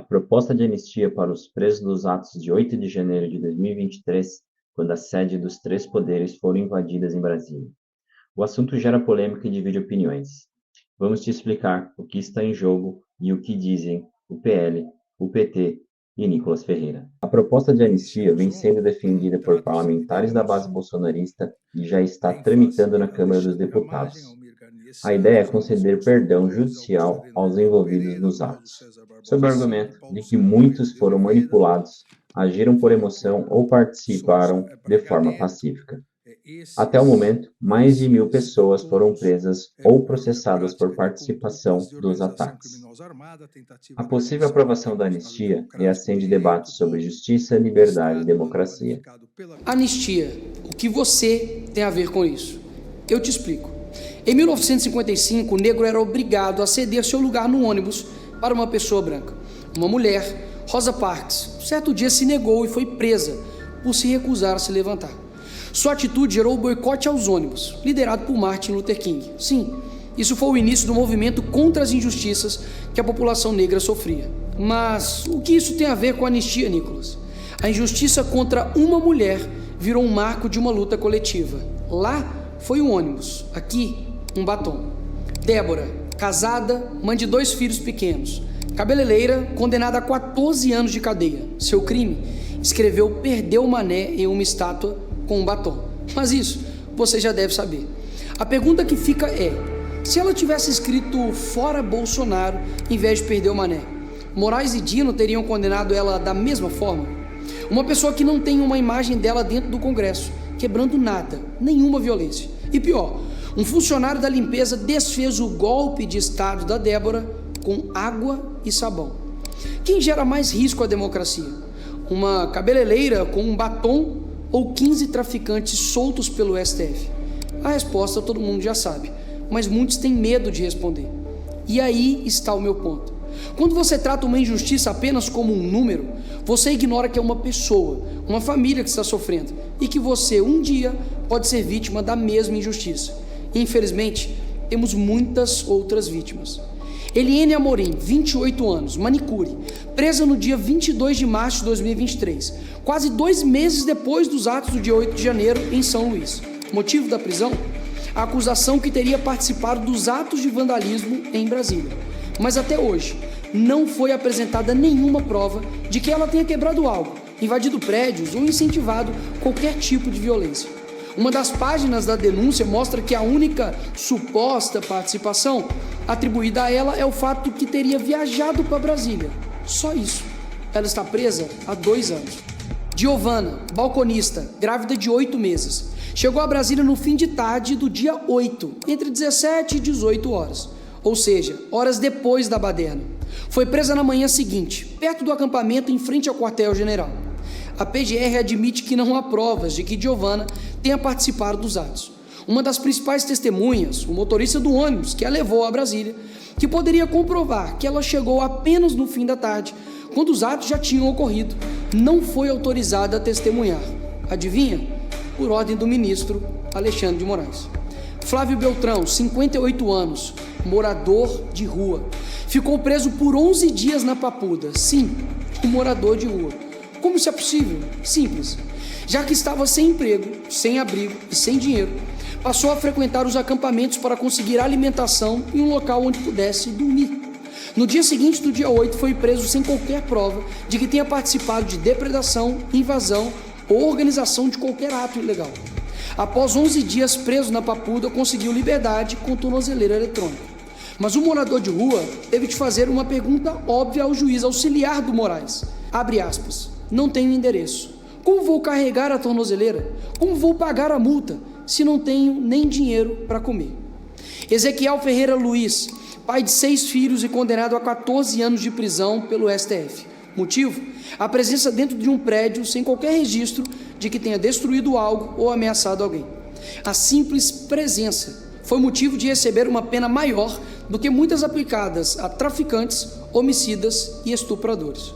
proposta de anistia para os presos dos atos de 8 de janeiro de 2023, quando a sede dos três poderes foram invadidas em Brasília. O assunto gera polêmica e divide opiniões. Vamos te explicar o que está em jogo e o que dizem o PL, o PT e Nicolas Ferreira. A proposta de anistia vem sendo defendida por parlamentares da base bolsonarista e já está tramitando na Câmara dos Deputados. A ideia é conceder perdão judicial aos envolvidos nos atos, sob o argumento de que muitos foram manipulados, agiram por emoção ou participaram de forma pacífica. Até o momento, mais de 1.000 pessoas foram presas ou processadas por participação dos ataques. A possível aprovação da anistia reacende debates sobre justiça, liberdade e democracia. Anistia, o que você tem a ver com isso? Eu te explico. Em 1955, o negro era obrigado a ceder seu lugar no ônibus para uma pessoa branca. Uma mulher, Rosa Parks, certo dia se negou e foi presa por se recusar a se levantar. Sua atitude gerou o boicote aos ônibus, liderado por Martin Luther King. Sim, isso foi o início do movimento contra as injustiças que a população negra sofria. Mas o que isso tem a ver com a anistia, Nicolas? A injustiça contra uma mulher virou um marco de uma luta coletiva. Lá foi o ônibus, aqui um batom. Débora, casada, mãe de 2 filhos pequenos, cabeleireira, condenada a 14 anos de cadeia. Seu crime? Escreveu "Perdeu o mané" em uma estátua com um batom. Mas isso você já deve saber. A pergunta que fica é: se ela tivesse escrito "Fora Bolsonaro" em vez de "Perdeu o mané", Moraes e Dino teriam condenado ela da mesma forma? Uma pessoa que não tem uma imagem dela dentro do Congresso, quebrando nada, nenhuma violência. E pior, um funcionário da limpeza desfez o golpe de Estado da Débora com água e sabão. Quem gera mais risco à democracia? Uma cabeleireira com um batom ou 15 traficantes soltos pelo STF? A resposta todo mundo já sabe, mas muitos têm medo de responder. E aí está o meu ponto. Quando você trata uma injustiça apenas como um número, você ignora que é uma pessoa, uma família que está sofrendo e que você um dia pode ser vítima da mesma injustiça. Infelizmente, temos muitas outras vítimas. Eliene Amorim, 28 anos, manicure, presa no dia 22 de março de 2023, quase 2 meses depois dos atos do dia 8 de janeiro em São Luís. Motivo da prisão? A acusação que teria participado dos atos de vandalismo em Brasília. Mas até hoje, não foi apresentada nenhuma prova de que ela tenha quebrado algo, invadido prédios ou incentivado qualquer tipo de violência. Uma das páginas da denúncia mostra que a única suposta participação atribuída a ela é o fato que teria viajado para Brasília. Só isso. Ela está presa há 2 anos. Giovana, balconista, grávida de 8 meses, chegou a Brasília no fim de tarde do dia 8, entre 17 e 18 horas, ou seja, horas depois da baderna. Foi presa na manhã seguinte, perto do acampamento em frente ao quartel-general. A PGR admite que não há provas de que Giovana tenha participado dos atos. Uma das principais testemunhas, o motorista do ônibus que a levou a Brasília, que poderia comprovar que ela chegou apenas no fim da tarde, quando os atos já tinham ocorrido, não foi autorizada a testemunhar. Adivinha? Por ordem do ministro Alexandre de Moraes. Flávio Beltrão, 58 anos, morador de rua, ficou preso por 11 dias na Papuda. Sim, um morador de rua. Como isso é possível? Simples. Já que estava sem emprego, sem abrigo e sem dinheiro, passou a frequentar os acampamentos para conseguir alimentação em um local onde pudesse dormir. No dia seguinte do dia 8, foi preso sem qualquer prova de que tenha participado de depredação, invasão ou organização de qualquer ato ilegal. Após 11 dias preso na Papuda, conseguiu liberdade com tornozeleira eletrônica. Mas o morador de rua teve de fazer uma pergunta óbvia ao juiz auxiliar do Moraes. Abre aspas. Não tenho endereço. Como vou carregar a tornozeleira? Como vou pagar a multa se não tenho nem dinheiro para comer? Ezequiel Ferreira Luiz, pai de 6 filhos e condenado a 14 anos de prisão pelo STF. Motivo? A presença dentro de um prédio sem qualquer registro de que tenha destruído algo ou ameaçado alguém. A simples presença foi motivo de receber uma pena maior do que muitas aplicadas a traficantes, homicidas e estupradores.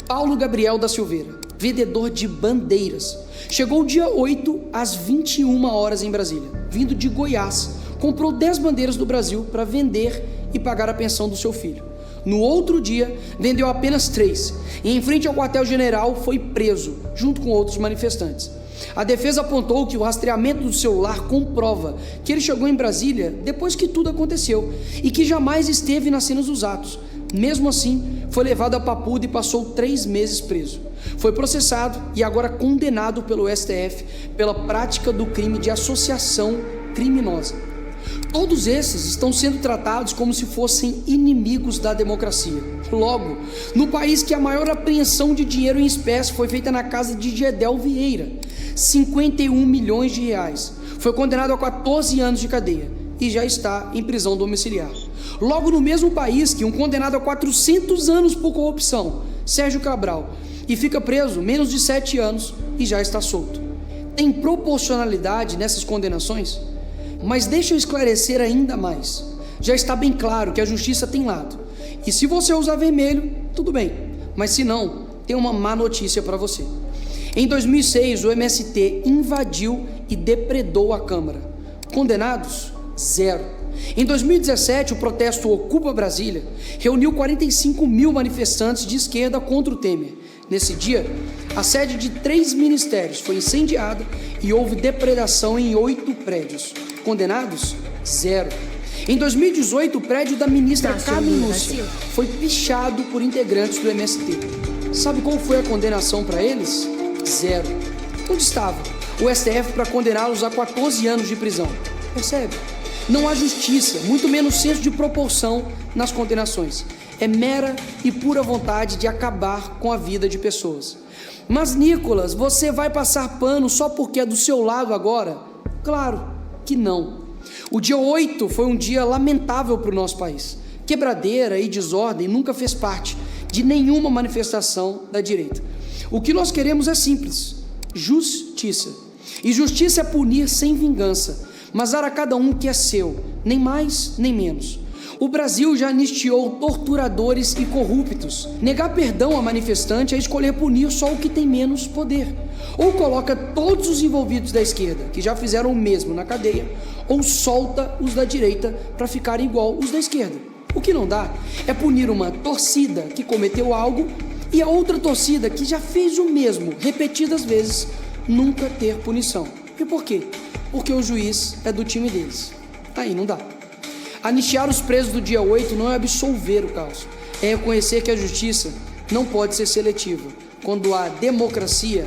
Paulo Gabriel da Silveira, vendedor de bandeiras, chegou dia 8 às 21 horas em Brasília, vindo de Goiás, comprou 10 bandeiras do Brasil para vender e pagar a pensão do seu filho. No outro dia, vendeu apenas 3 e, em frente ao quartel-general, foi preso, junto com outros manifestantes. A defesa apontou que o rastreamento do celular comprova que ele chegou em Brasília depois que tudo aconteceu e que jamais esteve nas cenas dos atos. Mesmo assim, foi levado a Papuda e passou 3 meses preso. Foi processado e agora condenado pelo STF pela prática do crime de associação criminosa. Todos esses estão sendo tratados como se fossem inimigos da democracia. Logo, no país que a maior apreensão de dinheiro em espécie foi feita na casa de Gedel Vieira, 51 milhões de reais, foi condenado a 14 anos de cadeia e já está em prisão domiciliar. Logo, no mesmo país que um condenado a 400 anos por corrupção, Sérgio Cabral, e fica preso menos de 7 anos e já está solto. Tem proporcionalidade nessas condenações? Mas deixa eu esclarecer ainda mais. Já está bem claro que a justiça tem lado. E se você usar vermelho, tudo bem. Mas se não, tem uma má notícia para você. Em 2006, o MST invadiu e depredou a Câmara. Condenados? 0. Em 2017, o protesto Ocupa Brasília reuniu 45 mil manifestantes de esquerda contra o Temer. Nesse dia, a sede de 3 ministérios foi incendiada e houve depredação em 8 prédios. Condenados? 0. Em 2018, o prédio da ministra Carmen Lúcia foi pichado por integrantes do MST. Sabe qual foi a condenação para eles? 0. Onde estava o STF para condená-los a 14 anos de prisão? Percebe? Não há justiça, muito menos senso de proporção nas condenações. É mera e pura vontade de acabar com a vida de pessoas. Mas, Nicolas, você vai passar pano só porque é do seu lado agora? Claro que não. O dia 8 foi um dia lamentável para o nosso país. Quebradeira e desordem nunca fez parte de nenhuma manifestação da direita. O que nós queremos é simples: justiça. E justiça é punir sem vingança, mas dar a cada um o que é seu, nem mais nem menos. O Brasil já anistiou torturadores e corruptos. Negar perdão a manifestante é escolher punir só o que tem menos poder. Ou coloca todos os envolvidos da esquerda, que já fizeram o mesmo na cadeia, ou solta os da direita para ficar igual os da esquerda. O que não dá é punir uma torcida que cometeu algo e a outra torcida que já fez o mesmo repetidas vezes nunca ter punição. E por quê? Porque o juiz é do time deles. Aí não dá. Anistiar os presos do dia 8 não é absolver o caos, é reconhecer que a justiça não pode ser seletiva, quando a democracia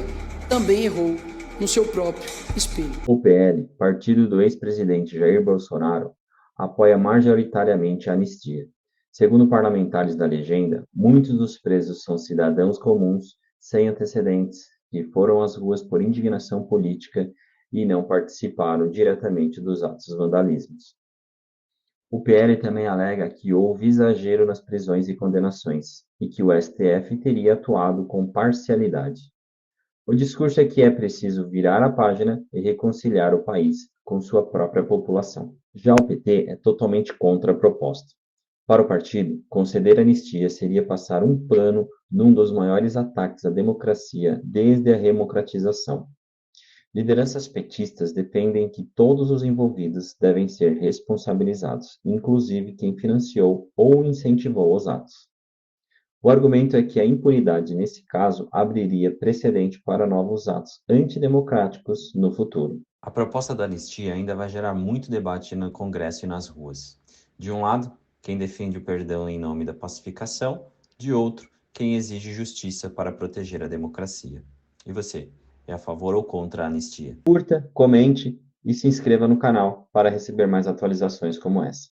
também errou no seu próprio espelho. O PL, partido do ex-presidente Jair Bolsonaro, apoia majoritariamente a anistia. Segundo parlamentares da legenda, muitos dos presos são cidadãos comuns, sem antecedentes, que foram às ruas por indignação política e não participaram diretamente dos atos vandalismos. O PL também alega que houve exagero nas prisões e condenações e que o STF teria atuado com parcialidade. O discurso é que é preciso virar a página e reconciliar o país com sua própria população. Já o PT é totalmente contra a proposta. Para o partido, conceder anistia seria passar um pano num dos maiores ataques à democracia desde a redemocratização. Lideranças petistas defendem que todos os envolvidos devem ser responsabilizados, inclusive quem financiou ou incentivou os atos. O argumento é que a impunidade, nesse caso, abriria precedente para novos atos antidemocráticos no futuro. A proposta da anistia ainda vai gerar muito debate no Congresso e nas ruas. De um lado, quem defende o perdão em nome da pacificação, de outro, quem exige justiça para proteger a democracia. E você? É a favor ou contra a anistia? Curta, comente e se inscreva no canal para receber mais atualizações como essa.